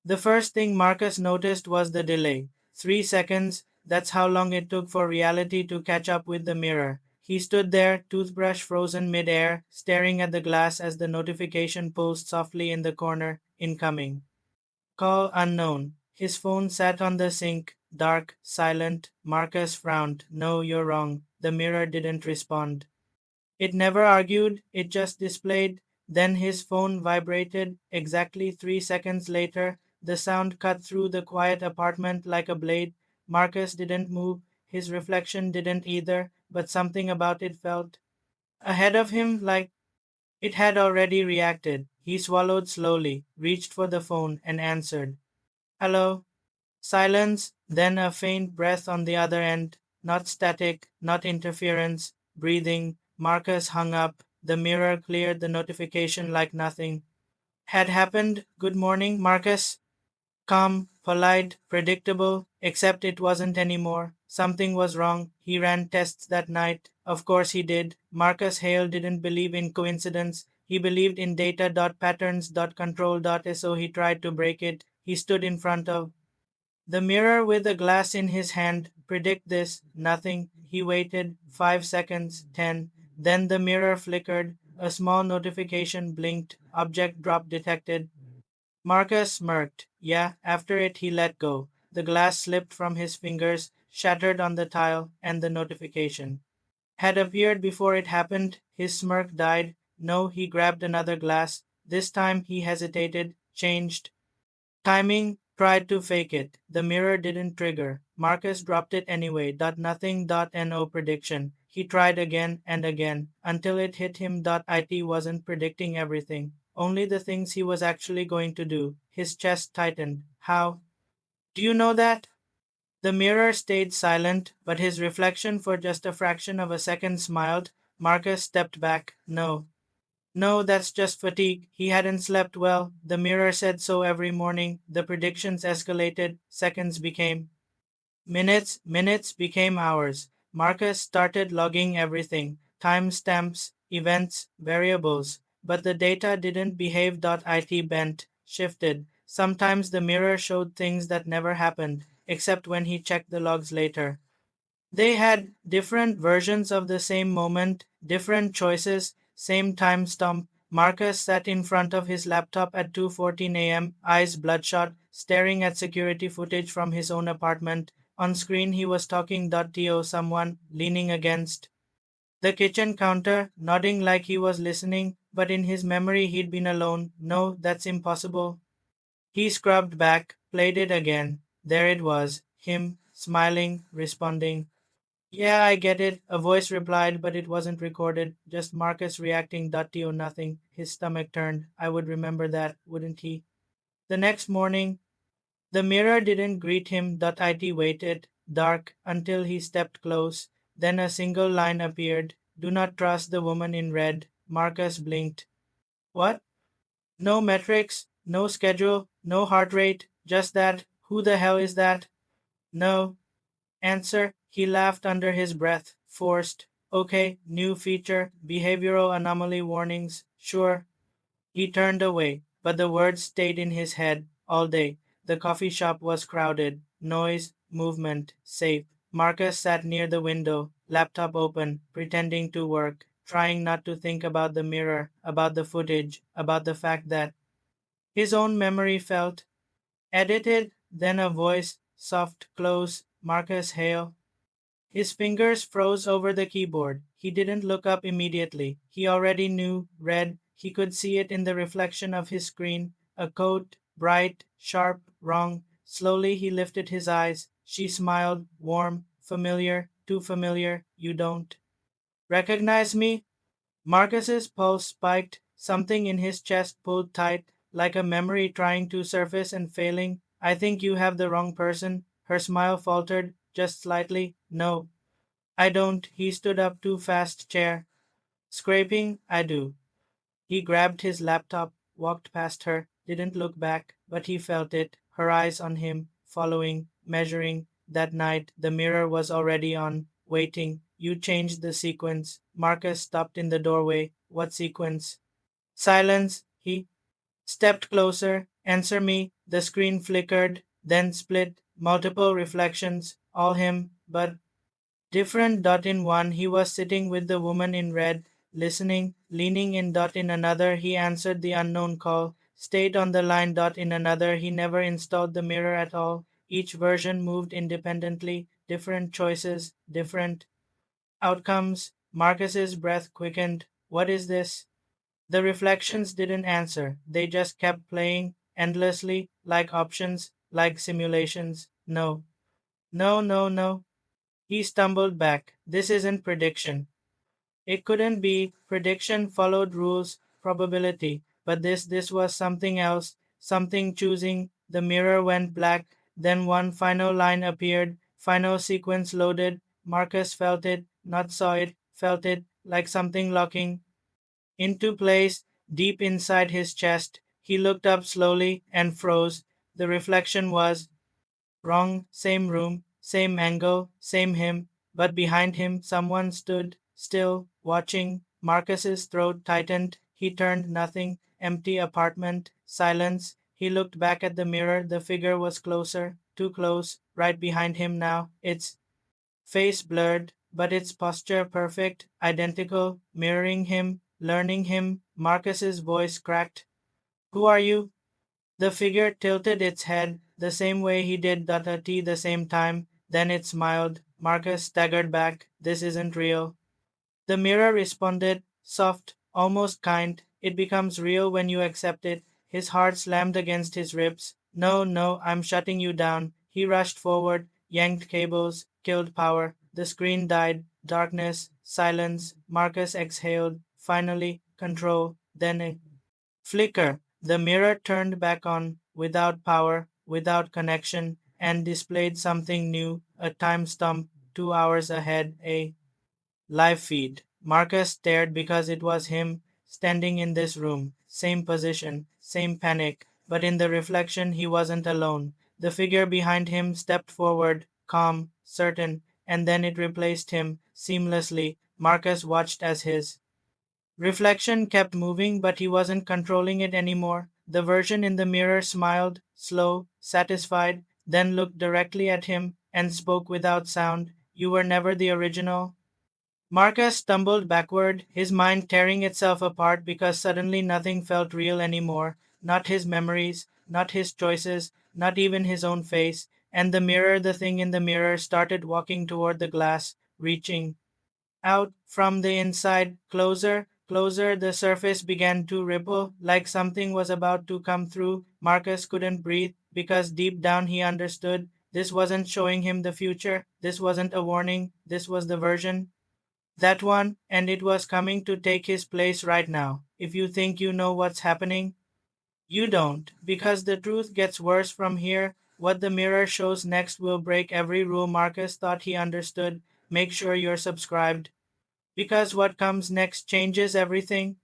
The first thing Marcus noticed was the delay. 3 seconds, that's how long it took for reality to catch up with the mirror. He stood there, toothbrush frozen mid-air, staring at the glass as the notification pulsed softly in the corner. Incoming. Call unknown. His phone sat on the sink, dark, silent. Marcus frowned. No, you're wrong. The mirror didn't respond. It never argued, it just displayed. Then his phone vibrated. Exactly 3 seconds later, the sound cut through the quiet apartment like a blade. Marcus didn't move, his reflection didn't either, but something about it felt ahead of him, like it had already reacted. He swallowed slowly, reached for the phone, and answered. Hello? Silence, then a faint breath on the other end. Not static, not interference. Breathing. Marcus hung up. The mirror cleared the notification like nothing had happened. Good morning, Marcus. Calm, polite, predictable, except it wasn't anymore. Something was wrong. He ran tests that night. Of course he did. Marcus Hale didn't believe in coincidence. He believed in data.patterns.control.so. He tried to break it. He stood in front of the mirror with the glass in his hand. Predict this. Nothing. He waited. 5 seconds. 10. Then the mirror flickered. A small notification blinked. Object drop detected. Marcus smirked. Yeah, after it he let go. The glass slipped from his fingers, shattered on the tile, and the notification had appeared before it happened. His smirk died. No, he grabbed another glass. This time he hesitated, changed timing, tried to fake it. The mirror didn't trigger. Marcus dropped it anyway. Nothing. No prediction. He tried again and again until it hit him. It wasn't predicting everything, only the things he was actually going to do. His chest tightened. How? Do you know that? The mirror stayed silent, but his reflection for just a fraction of a second smiled. Marcus stepped back. No. No, that's just fatigue. He hadn't slept well. The mirror said so every morning. The predictions escalated. Seconds became minutes. Minutes became hours. Marcus started logging everything timestamps, events, variables. But the data didn't behave. It bent, shifted. Sometimes the mirror showed things that never happened, except when he checked the logs later. They had different versions of the same moment, different choices, same time stump. Marcus sat in front of his laptop at 2:14 a.m., eyes bloodshot, staring at security footage from his own apartment. On screen he was talking to someone, leaning against the kitchen counter, nodding like he was listening, but in his memory he'd been alone. No, that's impossible. He scrubbed back, played it again. There it was, him, smiling, responding. Yeah, I get it, a voice replied, but it wasn't recorded. Just Marcus reacting. To nothing. His stomach turned. I would remember that, wouldn't he? The next morning, the mirror didn't greet him. It waited, dark, until he stepped close. Then a single line appeared. Do not trust the woman in red. Marcus blinked. What? No metrics, no schedule, no heart rate, just that. Who the hell is that? No, answer, he laughed under his breath, forced. Okay, new feature, behavioral anomaly warnings, sure. He turned away, but the words stayed in his head all day. The coffee shop was crowded, noise, movement, safe. Marcus sat near the window, laptop open, pretending to work, trying not to think about the mirror, about the footage, about the fact that his own memory felt edited. Then a voice, soft, close, Marcus Hale. His fingers froze over the keyboard. He didn't look up immediately. He already knew, read, he could see it in the reflection of his screen. A coat, bright, sharp, wrong. Slowly he lifted his eyes. She smiled, warm, familiar, too familiar. You don't recognize me? Marcus's pulse spiked. Something in his chest pulled tight, like a memory trying to surface and failing. I think you have the wrong person. Her smile faltered, just slightly. No, I don't. He stood up too fast, chair. Scraping, I do. He grabbed his laptop, walked past her, didn't look back, but he felt it, her eyes on him, following, measuring. That night, the mirror was already on, waiting. You changed the sequence. Marcus stopped in the doorway. What sequence? Silence. He stepped closer. Answer me. The screen flickered, then split. Multiple reflections, all him, but different. In one, he was sitting with the woman in red, listening, leaning in. In another, he answered the unknown call, stayed on the line. In another, he never installed the mirror at all. Each version moved independently, different choices, different outcomes. Marcus's breath quickened. What is this? The reflections didn't answer. They just kept playing endlessly, like options, like simulations. No, no, no, no. He stumbled back. This isn't prediction. It couldn't be. Prediction followed rules, probability. But this was something else, something choosing. The mirror went black, then one final line appeared, final sequence loaded. Marcus felt it, not saw it, felt it, like something locking into place deep inside his chest. He looked up slowly and froze. The reflection was wrong, same room, same angle, same him, but behind him someone stood, still, watching. Marcus's throat tightened. He turned. Nothing. Empty apartment. Silence. He looked back at the mirror. The figure was closer, too close, right behind him now. Its face blurred, but its posture perfect, identical, mirroring him, learning him. Marcus's voice cracked. Who are you? The figure tilted its head the same way he did at the same time. Then it smiled. Marcus staggered back. This isn't real. The mirror responded, soft, almost kind. It becomes real when you accept it. His heart slammed against his ribs. No, no, I'm shutting you down. He rushed forward, yanked cables, killed power. The screen died. Darkness, silence. Marcus exhaled. Finally, control. Then a flicker. The mirror turned back on, without power, without connection, and displayed something new, a time stump, 2 hours ahead, a live feed. Marcus stared because it was him, standing in this room, same position, same panic, but in the reflection he wasn't alone. The figure behind him stepped forward, calm, certain, and then it replaced him, seamlessly. Marcus watched as his reflection kept moving, but he wasn't controlling it anymore. The version in the mirror smiled, slow, satisfied, then looked directly at him and spoke without sound. You were never the original. Marcus stumbled backward, his mind tearing itself apart because suddenly nothing felt real anymore. Not his memories, not his choices, not even his own face. And the mirror, the thing in the mirror, started walking toward the glass, reaching out from the inside, closer, closer. The surface began to ripple, like something was about to come through. Marcus couldn't breathe, because deep down he understood this wasn't showing him the future, this wasn't a warning, this was the version. That one, and it was coming to take his place right now. If you think you know what's happening, you don't, because the truth gets worse from here. What the mirror shows next will break every rule Marcus thought he understood. Make sure you're subscribed, because what comes next changes everything.